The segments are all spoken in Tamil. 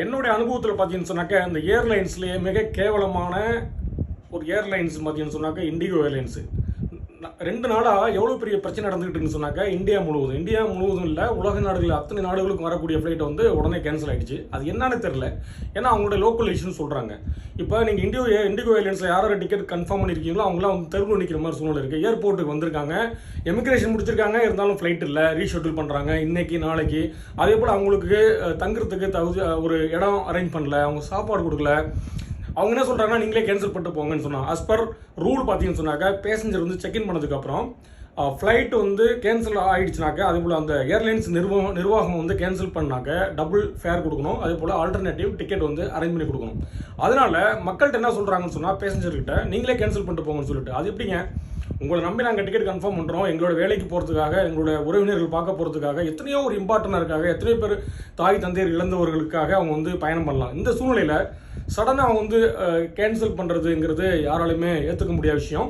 என்னுடைய அனுபவத்தில் பார்த்தீங்கன்னு சொன்னாக்க இந்த ஏர்லைன்ஸ்லேயே மிக கேவலமான ஒரு ஏர்லைன்ஸ் பார்த்தீங்கன்னு சொன்னாக்க இண்டிகோ ஏர்லைன்ஸு. 2 நாளாக எவ்வளோ பெரிய பிரச்சனை நடந்துகிட்டுன்னு சொன்னாக்க இந்தியா முழுவதும் இல்லை, உலக நாடுகள் அத்தனை நாடுகளுக்கும் வரக்கூடிய ஃப்ளைட்டை வந்து உடனே கேன்சல் ஆகிடுச்சு. அது என்னன்னு தெரில, ஏன்னா அவங்களோட லோக்கல் இஷ்யூன்னு சொல்கிறாங்க. இப்போ நீங்கள் இண்டிகோ ஏர்லைன்ஸில் யாரோட டிக்கெட் கன்ஃபார்ம் பண்ணியிருக்கீங்களோ அவங்களாம் வந்து தெருவில் நிற்கிற மாதிரி சூழ்நிலை இருக்குது. ஏர்போர்ட்டுக்கு வந்திருக்காங்க, எமிக்ரேஷன் முடிச்சிருக்காங்க, இருந்தாலும் ஃப்ளைட் இல்லை, ரீஷெட்யூல் பண்ணுறாங்க இன்னைக்கு நாளைக்கு. அதே போல் அவங்களுக்கு தங்குறதுக்கு ஒரு இடம் அரேஞ்ச் பண்ணல, அவங்க சாப்பாடு கொடுக்கல. அவங்க என்ன சொல்கிறாங்கன்னா நீங்களே கேன்சல் பண்ணிட்டு போங்கன்னு சொன்னாங்க. அஸ் பர் ரூல் பார்த்தீங்கன்னு சொன்னாக்க பேசஞ்சர் வந்து செக்இன் பண்ணதுக்கப்புறம் ஃப்ளைட் வந்து கேன்சல் ஆகிடுச்சுனாக்க, அதே போல் அந்த ஏர்லைன்ஸ் நிர்வாகம் வந்து கேன்சல் பண்ணாக்க டபுள் ஃபேர் கொடுக்கணும். அதே போல் ஆல்டர்னேட்டிவ் டிக்கெட் வந்து அரேஞ்ச் பண்ணி கொடுக்கணும். அதனால மக்கள்கிட்ட என்ன சொல்கிறாங்கன்னு சொன்னால் பேசஞ்சர்கிட்ட நீங்களே கேன்சல் பண்ணிட்டு போங்கன்னு சொல்லிட்டு, அது எப்படிங்க உங்களை நம்பி நாங்கள் டிக்கெட் கன்ஃபார்ம் பண்ணுறோம், எங்களோட வேலைக்கு போகிறதுக்காக, எங்களோட உறவினர்கள் பார்க்க போகிறதுக்காக, எத்தனையோ ஒரு இம்பார்ட்டனாக இருக்காங்க, எத்தனையோ பேர் தாய் தந்தையர் இழந்தவர்களுக்காக அவங்க வந்து பயணம் பண்ணலாம். இந்த சூழ்நிலையில் சடனாக அவங்க வந்து கேன்சல் பண்ணுறதுங்கிறது யாராலையுமே ஏற்றுக்க முடியாத விஷயம்.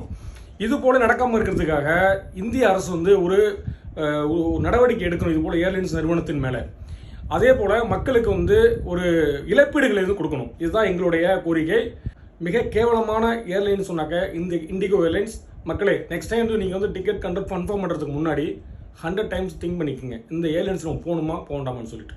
இது போல் நடக்காமல் இருக்கிறதுக்காக இந்திய அரசு வந்து ஒரு நடவடிக்கை எடுக்கணும் இது போல் ஏர்லைன்ஸ் நிறுவனத்தின் மேலே. அதே போல் மக்களுக்கு வந்து ஒரு இழப்பீடுகள் எதுவும் கொடுக்கணும். இதுதான் எங்களுடைய கோரிக்கை. மிக கேவலமான ஏர்லைன்ஸ் சொன்னாக்க இந்த இண்டிகோ ஏர்லைன்ஸ். மக்களே, நெக்ஸ்ட் டைம் நீங்கள் வந்து டிக்கெட் கன்ஃபார்ம் பண்ணுறதுக்கு முன்னாடி 100 டைம்ஸ் திங்க் பண்ணிக்கோங்க, இந்த ஏர்லைன்ஸ் நம்ம போகணுமா போகண்டாமான்னு சொல்லிட்டு.